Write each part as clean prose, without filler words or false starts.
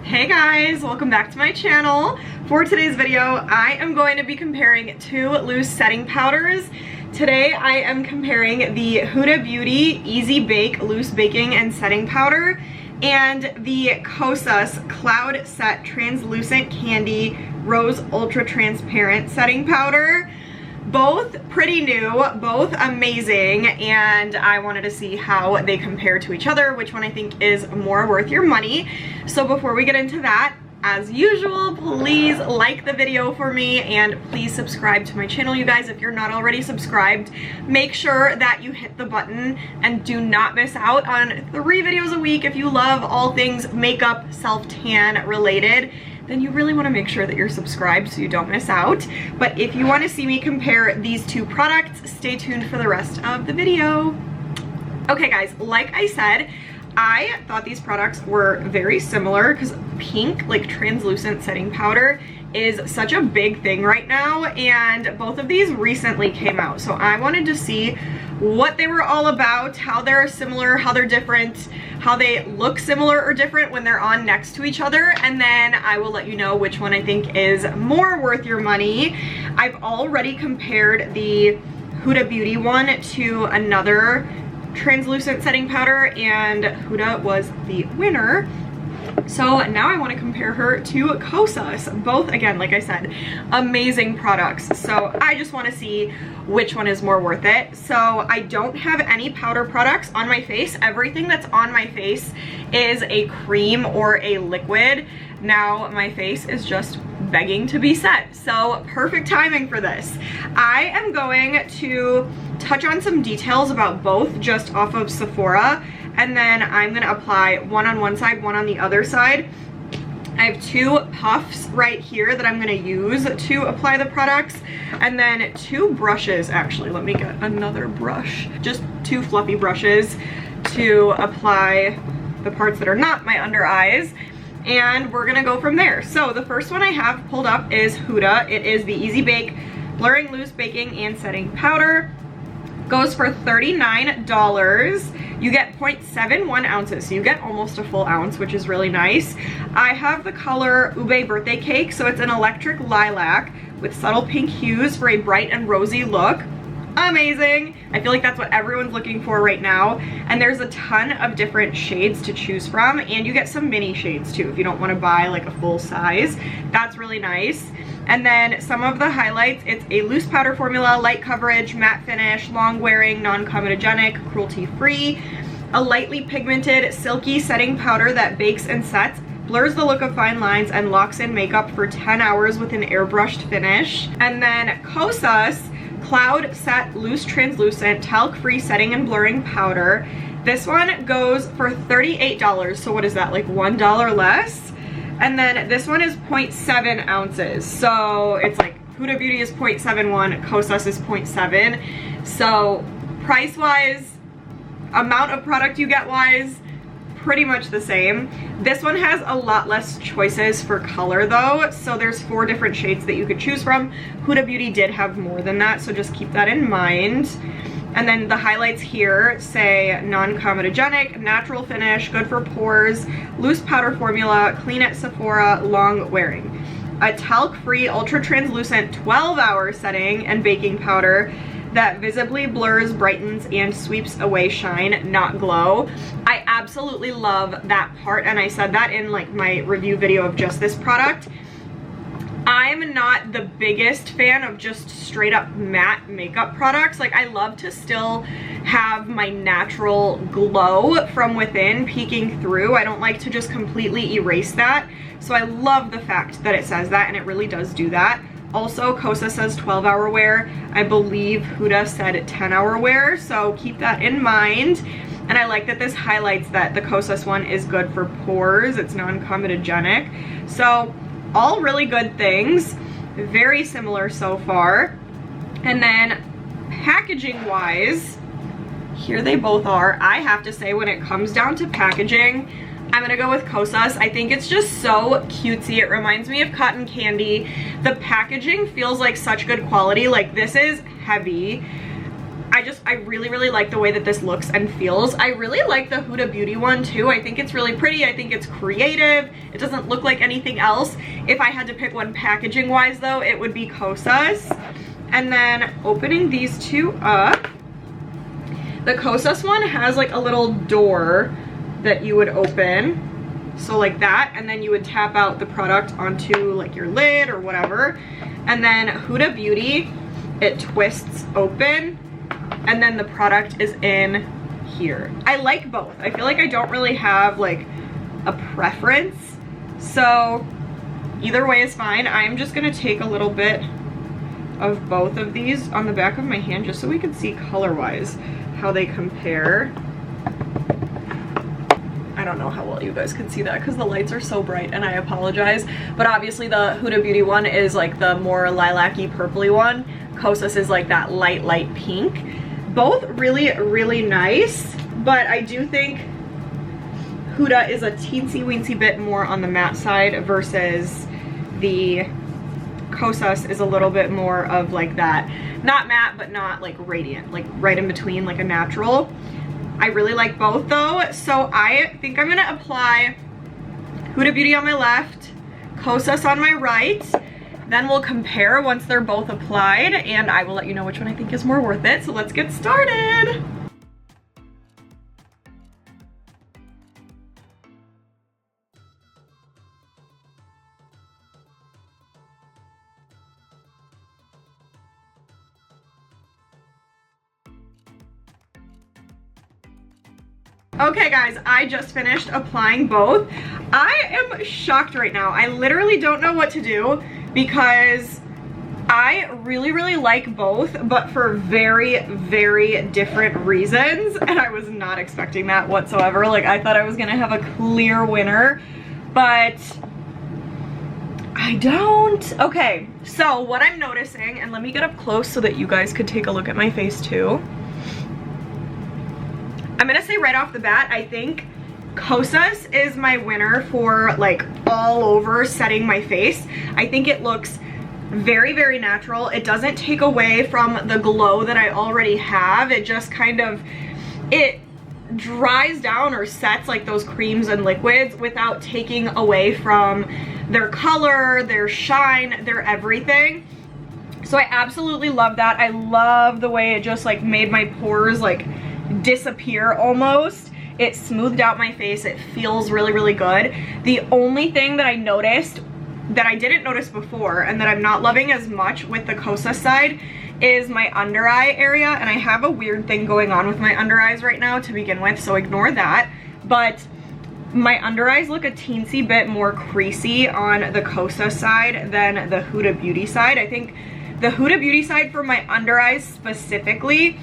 Hey guys, welcome back to my channel. For today's video, I am going to be comparing two loose setting powders. Today I am comparing the Huda Beauty Easy Bake Loose Baking and Setting Powder and the Kosas Cloud Set Translucent Candy Rose Ultra Transparent Setting Powder. Both pretty new, both amazing, and I wanted to see how they compare to each other, which one I think is more worth your money. So before we get into that, as usual, please like the video for me and please subscribe to my channel, you guys. If you're not already subscribed, make sure that you hit the button and do not miss out on 3 videos a week. If you love all things makeup, self-tan related, then you really want to make sure that you're subscribed so you don't miss out. But if you want to see me compare these two products, stay tuned for the rest of the video. Okay guys, like I said, I thought these products were very similar because pink, like translucent setting powder, is such a big thing right now, and both of these recently came out. So I wanted to see what they were all about, how they're similar, how they're different, how they look similar or different when they're on next to each other, and then I will let you know which one I think is more worth your money. I've already compared the Huda Beauty one to another translucent setting powder, and Huda was the winner. So now I want to compare her to Kosas. Both, again, like I said, amazing products. So I just want to see which one is more worth it. So I don't have any powder products on my face. Everything that's on my face is a cream or a liquid. Now my face is just begging to be set. So perfect timing for this. I am going to touch on some details about both just off of Sephora, and then I'm gonna apply one on one side, one on the other side. I have 2 puffs right here that I'm gonna use to apply the products, and then 2 brushes. Actually, let me get another brush. Just 2 fluffy brushes to apply the parts that are not my under eyes, and we're gonna go from there. So the first one I have pulled up is Huda. It is the Easy Bake Blurring Loose Baking and Setting Powder. Goes for $39. You get 0.71 ounces, so you get almost a full ounce, which is really nice. I have the color Ube Birthday Cake, so it's an electric lilac with subtle pink hues for a bright and rosy look. Amazing. I feel like that's what everyone's looking for right now, and there's a ton of different shades to choose from, and you get some mini shades too if you don't want to buy like a full size. That's really nice. And then some of the highlights: it's a loose powder formula, light coverage, matte finish, long wearing, non-comedogenic, cruelty free, a lightly pigmented silky setting powder that bakes and sets, blurs the look of fine lines, and locks in makeup for 10 hours with an airbrushed finish. And then Kosas Cloud Set Loose Translucent Talc-Free Setting and Blurring Powder. This one goes for $38. So what is that, like $1 less? And then this one is 0.7 ounces. So it's like Huda Beauty is 0.71, Kosas is 0.7. So price-wise, amount of product you get wise, pretty much the same. This one has a lot less choices for color though, so there's 4 different shades that you could choose from. Huda Beauty did have more than that, so just keep that in mind. And then the highlights here say non-comedogenic, natural finish, good for pores, loose powder formula, clean at Sephora, long wearing. A talc-free ultra translucent 12-hour setting and baking powder that visibly blurs, brightens, and sweeps away shine, not glow. I absolutely love that part, and I said that in like my review video of just this product. I'm not the biggest fan of just straight up matte makeup products. Like, I love to still have my natural glow from within peeking through. I don't like to just completely erase that. So I love the fact that it says that, and it really does do that. Also, Kosas says 12-hour wear. I believe Huda said 10-hour wear, so keep that in mind. And I like that this highlights that the Kosas one is good for pores. It's non-comedogenic. So all really good things. Very similar so far. And then packaging wise, here they both are. I have to say, when it comes down to packaging, I'm gonna go with Kosas. I think it's just so cutesy. It reminds me of cotton candy. The packaging feels like such good quality. Like, this is heavy. I really like the way that this looks and feels. I really like the Huda Beauty one too. I think it's really pretty. I think it's creative. It doesn't look like anything else. If I had to pick one packaging wise though, it would be Kosas. And then opening these two up, the Kosas one has like a little door that you would open. So like that, and then you would tap out the product onto like your lid or whatever. And then Huda Beauty, it twists open and then the product is in here. I like both. I feel like I don't really have like a preference. So either way is fine. I'm just gonna take a little bit of both of these on the back of my hand just so we can see color-wise how they compare. I don't know how well you guys can see that because the lights are so bright and I apologize. But obviously the Huda Beauty one is like the more lilac-y purpley one. Kosas is like that light pink. Both really nice, but I do think Huda is a teensy weensy bit more on the matte side versus the Kosas is a little bit more of like that, not matte but not like radiant, like right in between, like a natural. I really like both though, so I think I'm gonna apply Huda Beauty on my left, Kosas on my right. Then we'll compare once they're both applied and I will let you know which one I think is more worth it. So let's get started. Okay guys, I just finished applying both. I am shocked right now. I literally don't know what to do because I really like both, but for very different reasons, and I was not expecting that whatsoever. Like I thought I was gonna have a clear winner, but I don't. Okay, so what I'm noticing, and let me get up close so that you guys could take a look at my face too. I'm gonna say right off the bat, I think Kosas is my winner for like all over setting my face. I think it looks very natural. It doesn't take away from the glow that I already have. It just kind of, it dries down or sets like those creams and liquids without taking away from their color, their shine, their everything. So I absolutely love that. I love the way it just like made my pores like disappear almost. It smoothed out my face. It feels really good. The only thing that I noticed that I didn't notice before and that I'm not loving as much with the Kosas side is my under eye area, and I have a weird thing going on with my under eyes right now to begin with, so ignore that. But my under eyes look a teensy bit more creasy on the Kosas side than the Huda Beauty side. I think the Huda Beauty side for my under eyes specifically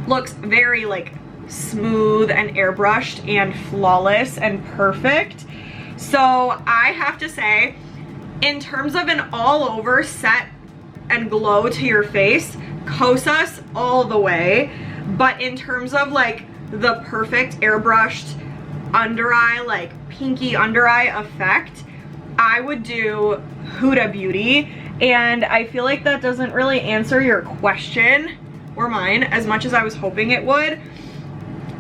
looks very like smooth and airbrushed and flawless and perfect. So I have to say, in terms of an all over set and glow to your face, Kosas all the way. But in terms of like the perfect airbrushed under eye, like pinky under eye effect, I would do Huda Beauty. And I feel like that doesn't really answer your question or mine as much as I was hoping it would.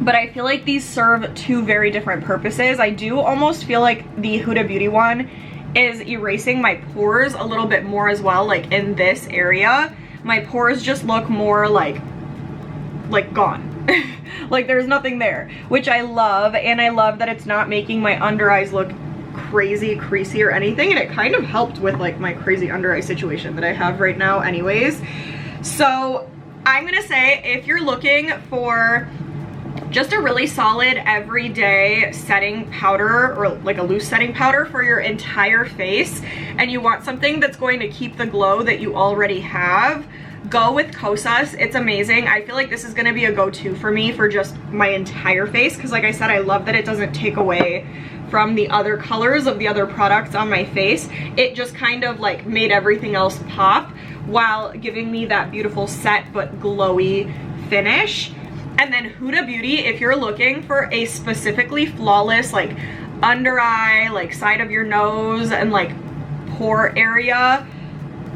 But I feel like these serve two very different purposes. I do almost feel like the Huda Beauty one is erasing my pores a little bit more as well. Like in this area, my pores just look more like gone. Like there's nothing there, which I love. And I love that it's not making my under eyes look crazy creasy or anything. And it kind of helped with like my crazy under eye situation that I have right now anyways. So I'm gonna say, if you're looking for just a really solid everyday setting powder or like a loose setting powder for your entire face, and you want something that's going to keep the glow that you already have, go with Kosas. It's amazing. I feel like this is going to be a go-to for me for just my entire face, because like I said, I love that it doesn't take away from the other colors of the other products on my face. It just kind of like made everything else pop while giving me that beautiful set but glowy finish. And then Huda Beauty, if you're looking for a specifically flawless like under eye, like side of your nose and like pore area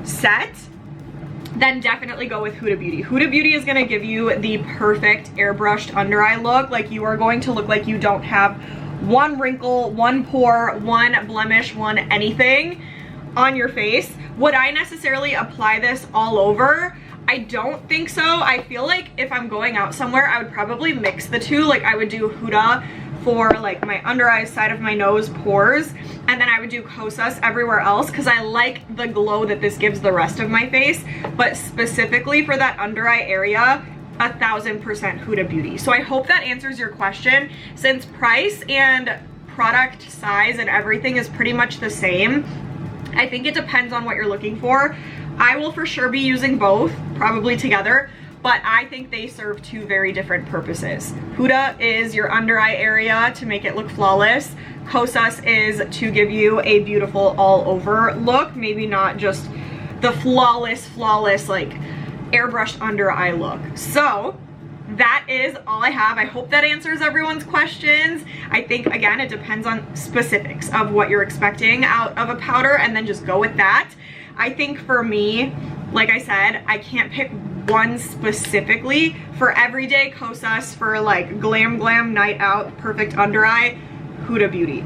set, then definitely go with Huda Beauty. Huda Beauty is gonna give you the perfect airbrushed under eye look. Like, you are going to look like you don't have one wrinkle, one pore, one blemish, one anything on your face. Would I necessarily apply this all over? I don't think so. I feel like if I'm going out somewhere, I would probably mix the two. Like, I would do Huda for like my under eye, side of my nose, pores, and then I would do Kosas everywhere else because I like the glow that this gives the rest of my face. But specifically for that under eye area, 1000% Huda Beauty. So I hope that answers your question. Since price and product size and everything is pretty much the same, I think it depends on what you're looking for. I will for sure be using both, probably together, but I think they serve two very different purposes. Huda is your under eye area to make it look flawless. Kosas is to give you a beautiful all over look, maybe not just the flawless like airbrushed under eye look. So that is all I have. I hope that answers everyone's questions. I think, again, it depends on specifics of what you're expecting out of a powder, and then just go with that. I think for me, like I said, I can't pick one specifically. For everyday Kosas, for like glam night out, perfect under eye, Huda Beauty.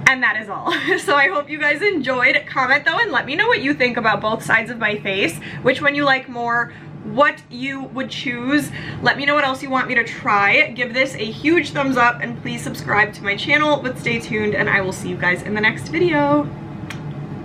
And that is all. So I hope you guys enjoyed. Comment though and let me know what you think about both sides of my face, which one you like more, what you would choose. Let me know what else you want me to try. Give this a huge thumbs up and please subscribe to my channel, but stay tuned and I will see you guys in the next video.